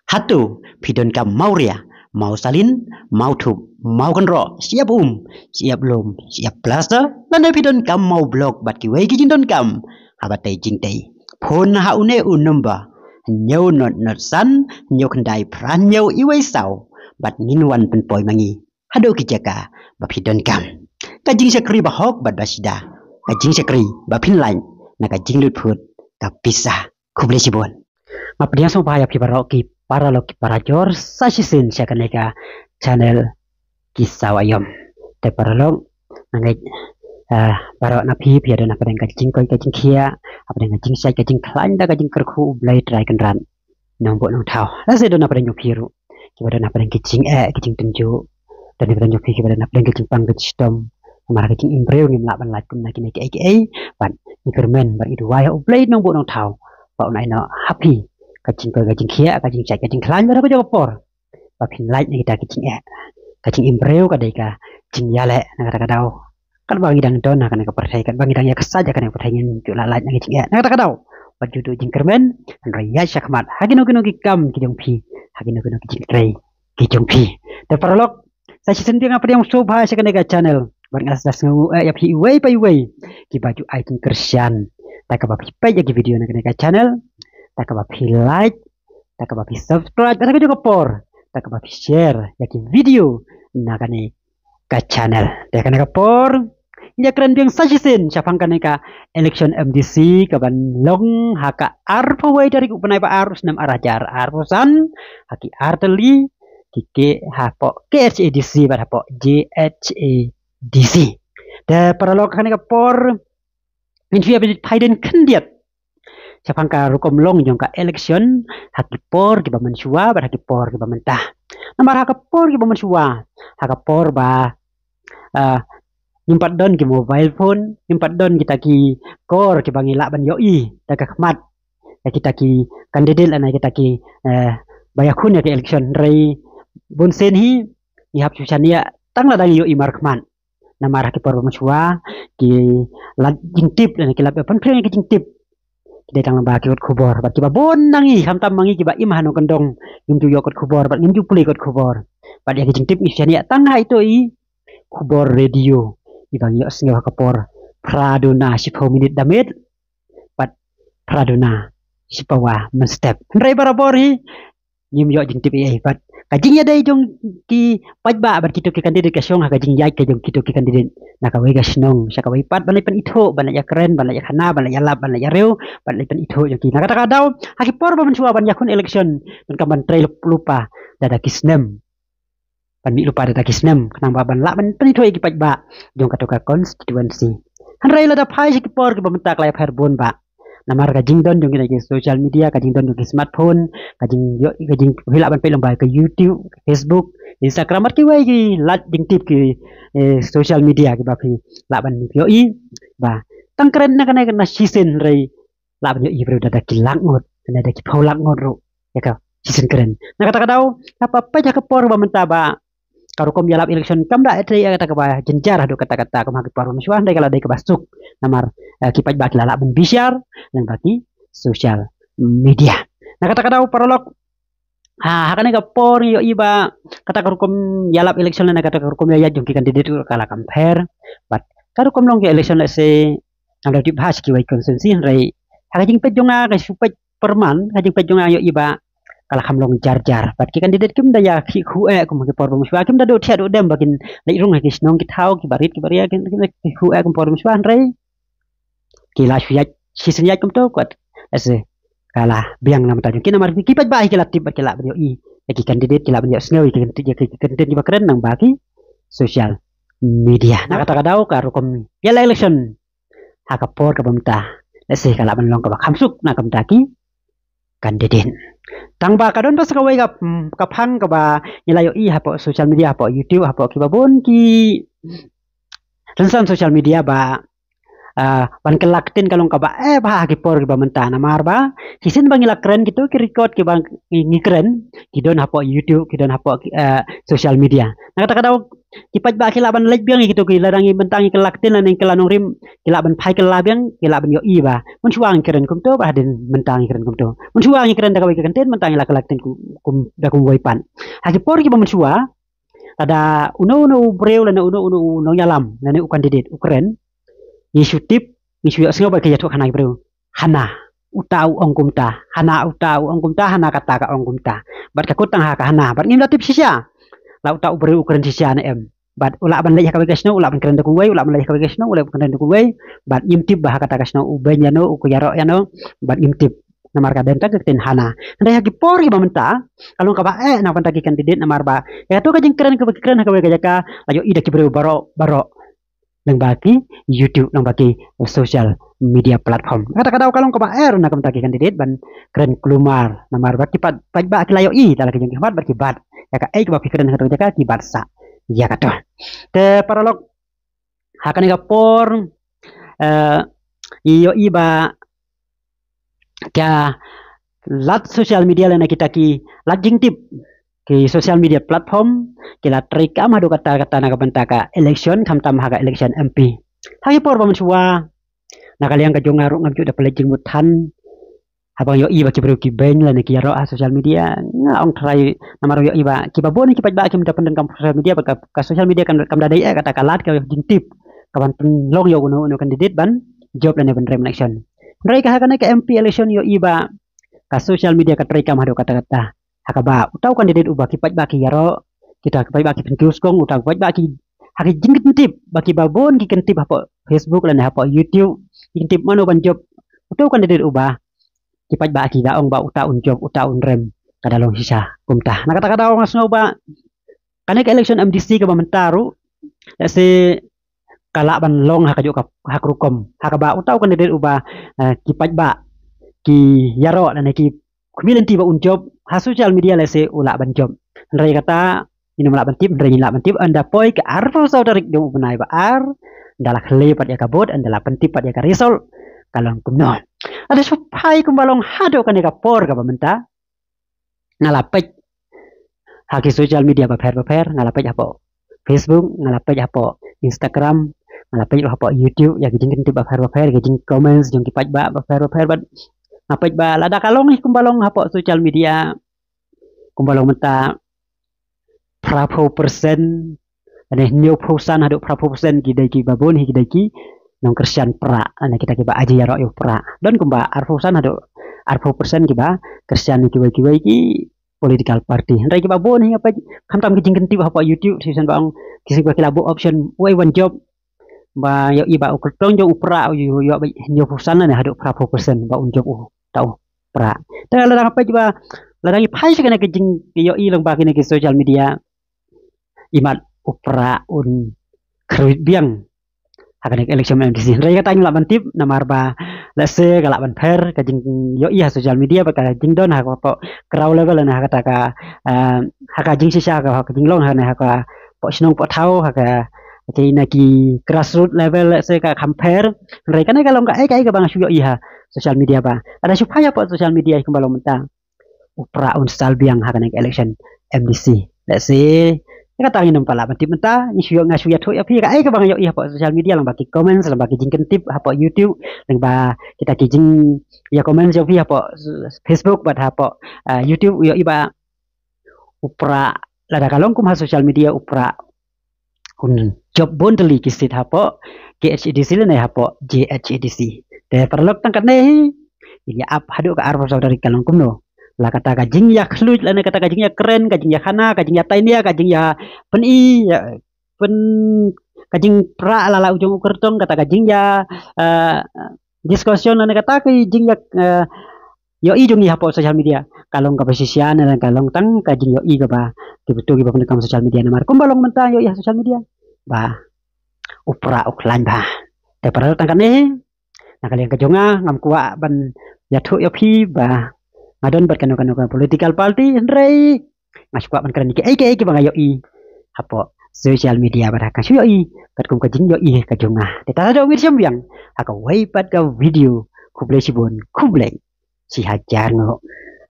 Hatu pidon kam Mauria, mau salin, mau thub, mau kenro, siap siap lum, siap plaster, lan pidon kam mau blok bat ki wei ki jindon kam, habatai jingtai. Phone haune unumba, nyau not san, nyau kendai pran nyau iwei sau, bat ninwan penpoi mangi. Hado ki jaka, ba pidon kam. Kajing sekri bahok bat basida, kajing sekri ba pinlain, na kajing lut put, kapisa, kuble sibon. Mapdiang so bahaya pi baroki para loki para jor sasisin syakaneka channel kisah wayom te para long nangai para napi pi ada napadeng kajing koi kajing kia apa dengan kajing sai kajing klanda kajing kerku blai try kenran nombok nong tau lase do napadeng piru kibada napadeng kajing kajing tunjuk dan napadeng nyopi kibada napadeng kajing pang kajistom amara kajing imbreu ngim laban lakum naki ban ikermen ban idu waya blai nombok nong tau pa unai no happy kajing koi kajing kia kajing sai kajing klan bara ko jopor papin light ni kita kajing imbreu kadai ka jing yale na kata kadau kan bangi dang don kan ka percaya kan bangi dang ya kesaja kan percaya tu light na kajing na kata kadau baju tu jing kermen raya syakmat hagino gino kam kijong pi hagino gino kijing tray kijong pi te paralog sa season apa yang sobha sa kanega channel bang asas ngu ya pi way by way ki baju item kersian tak ka pi page ki video na kanega channel tak kapapi like, tak kapapi subscribe, tak juga por, tak kapapi share, yakin video, nak kane ka channel, tak kane ka por, ini keren yang sajisin, siapang kane ka election MDC, kaban long haka arpawai dari kupenai pa arus nam arajar arpusan, haki arteli, kike hapo KHADC, pada hapo JHADC, dan paralog kane ka por, info abis Biden kendiat. Siapang ka rukom long jong ka election hakipor ki baman suwa bar hakipor ki baman tah namar hakapor ki baman suwa hakapor ba nyimpat don ki mobile phone nyimpat don kita ki kor ki bangi lak ban yoi tak khmat kita ki kandidat ana kita ki bayakun ya ki election rei bonsen hi hap susania tang la dang yoi markman namar hakipor baman suwa ki lat jingtip dan ki lap pen ki jingtip datang lembah kiot kubor bat kiba bon nangi hamtam mangi kiba imah no kendong yum tu yokot kubor bat ngim puli kot kubor bat ya kijing tip isiania tangha itu i kubor radio ibang yo sengawa kapor pradona 10 minit damit bat pradona sipawa menstep rai barabori nyim yo jing tip i bat kajing ya dai jong ki pajba bat kitu ki kandidat ka syong kajing yai ka jong kitu ki kandidat nakawai ga snong sakawai pat banai pen itho banai ya keren banai ya khana banai ya lap banai ya reu banai pen itho jong ki nakata kadau hakipor ban suwa ban yakun election ban kaman trai lupa dada kisnem ban mi lupa dada kisnem kenang ban lap ban pen itho ki pajba jong katoka constituency han rai la da phai hakipor ki bamentak lai pherbon ba namar kajing don jong ki social media kajing don jong ki smartphone kajing yo kajing hilak ban pe lembai ke YouTube Facebook Instagram ki wai ki lat jing tip ki social media ki bapi lak ban yo i ba tang keren na kana na season rei lak ban yo i bro dada ki langot dada ki phau langot ro ya ka season keren na kata kadau apa pa ja kapor ba menta ba karo kom yalap election kam da etri kata ka ba jenjar do kata-kata kam hak paru musuh dai kala dai ke basuk namar kipat baki lalak ben bisyar dan baki social media na kata kadau parolog hakane ka por yo iba kata karukom yalap election na kata karukom ya jong ki kandidat kala compare but karukom long ki election se ando dibahas ki wai konsensi rai hakajing pejonga ka supet perman hajing pejonga yo iba kala kamlong jar bat ki kandidat kim daya ki khue kum ki por muswa kim da do thia do dem bakin lai rung ki snong ki thau ki barit ki baria ki khue kum por muswa rai ki la syat season ya kum to kwat ase kala biang nam tajung kina mar ki pat ba ki latip ki la byo i ki kandidat ki la byo snow ki kandidat ki bakren nang baki social media na kata kadau ka rukom yala election hakapor ka bamta ase kala ban long ka khamsuk na kam taki kandidat tang ba kadon pas kawai kapang ka ba nilayo i hapo social media hapo YouTube hapo ki babon ki rensan social media ba ban kelaktin kalong ka ba ba ki por ki ba mentana mar ba sisin bang ila keren gitu ki record ki bang ngi keren ki don hapo YouTube ki don hapo social media na kata kadau kipat ba kilaban lek biang gitu kiladangi bentangi kelaktin lan kelanong rim kilaban pai kelabiang kilaban yo iba mun suang keren kum to ba den bentangi keren kum to mun suang keren da kawi kenten bentangi la kelaktin kum da kum waipan haki por ki ba mun sua ada uno breu lan uno nyalam lan u kandidat ukren yesu tip yesu yo singo ba ke jatu kana breu hana utau ongkumta hana utau ongkumta hana kata ka ongkumta bat ka kutang ha ka hana bat ngim tip sisya la utau breu ukren sisya na em bat ula ban leh ka gasno ula ban keren da kuwai ula ban leh ka gasno ula ban keren da kuwai bat ngim tip bah kata gasno ubenya no u yaro ya no bat ngim tip namar ka den tak ten hana ndai haki por ki bamenta kalung ka ba na ban taki kandidat namar ba ya to ka jeng keren ka jaka ayo ida ki breu baro nang baki YouTube nang baki social media platform kata-kata kalau ka ba na kam taki kandidat ban keren kelumar namar ba ki pat ba ki layo i tala ki jeng bat ki bat ya ka ba ki keren ka jaka ki bat sa ya kata te paralog hakane ka por iyo iba kya lat social media lena kita ki lat jing tip ki social media platform kila trika madu kata-kata na kabantaka election kamtam haga election MP hagi por baman suwa nakaliang ka jongaru ngabju da pelejing mutan habang yo iba ki bro ki ben lena ki yaro social media nga ong try namaro yo iba ki babon ki pajba ki mdapen kam social media ka social media kan kam dadai kata kalat ka jing tip kaban long yo uno kandidat ban job lena ben election Rai ka hakana ka MP election yo iba ka social media ka try ka madu kata-kata hakaba utau kandidat uba kipat baki yaro kita kipat baki penkiuskong utau kipat baki haki jingkit tip baki babon ki kentip apa Facebook lan apa YouTube kentip mano ban job utau kandidat uba kipat baki daong ba utaun job utaun rem kadalong sisa kumtah na kata-kata orang asno ba kana ka election MDC ka mamentaru si kala ban long hakajo ka hakrukom hakaba utau kandidat uba kipat ba ki yaro lan ki kumilin tiba un job ha social media lese ula ban job ndai kata ini melak bantip ndai la bantip anda poi ke arfo saudari dum benai ba ar ndalah kle pat ya kabot andala pentip pat ya ka risol kalong kumno ada supai kumbalong hado kan ka por ka pamenta ngalapet haki social media ba per ngalapet apa Facebook ngalapet apa Instagram ngalapet apa YouTube ya gijing tip ba per gijing comments jong kipat ba per apa ba lada kalong ni kumbalong hapo social media kumbalong menta prapo persen ane new posan hadu prapo persen gidai ki babon gidai ki nong Christian pra ane kita kiba aji yaro yo pra don kumba arfosan hadu arfo persen kiba Christian ki political party ndai kiba bon hi apa kamtam ki jingkenti hapo YouTube season bang kisi ba kilabo option way one job ba yo iba uketong jo upra yo new posan ane hadu prapo persen ba un job tau pra ta ladang apa juga ladang pai sekena ke jing yo ilong baki ke social media imat upra un kruit biang hakane election MDC rai kata ngla bantip namar ba lese galak ban per ke jing yo iya social media ba ka jing don ha ko kraw level na kata ka haka jing sisa ka jing long ha na ka po sinong po thau ha ka China ki grassroots level lese ka compare rai kana kalau enggak kai ka bang yo iya social media ba ada supaya apa social media kembali mentang upra unstal biang hakan election MDC let's say kata ngin pala menti menta ni syuk ngasu ya ya pi ka bang yo iya apa social media lang bagi comments lang bagi jingken tip apa YouTube lang ba kita kijing ya comments yo pi apa Facebook bat apa YouTube yo iba upra lada kalong kum social media upra kun job bondeli kisit apa GHEDC le apa JHEDC te perlok tangkat nehi ini ap hadu ka arfa saudari kalong kumno la kata kajing ya khluj la kata kajing ya keren kajing ya khana kajing ya tainia kajing ya peni ya pen kajing pra lala ujung ukertong kata kajing ya discussion la kata kajing ya yo i jung ya po social media kalong ka posisian la kalong tang kajing yo i ka ba betul ki ba kam social media namar kumbalong mentang yo ya social media ba upra uklan ba te perlok tangkat nehi nah kalian kejonga ngam kuat ban jatuh ya pi ba ngadon berkanu-kanu political party ndrei ngasuk ban keren iki bang yo i apa social media pada kan yo i kat kum kajing yo i kejonga teta ada wir yang aka wai pat ka video kublai sibon kublai si hajar ngo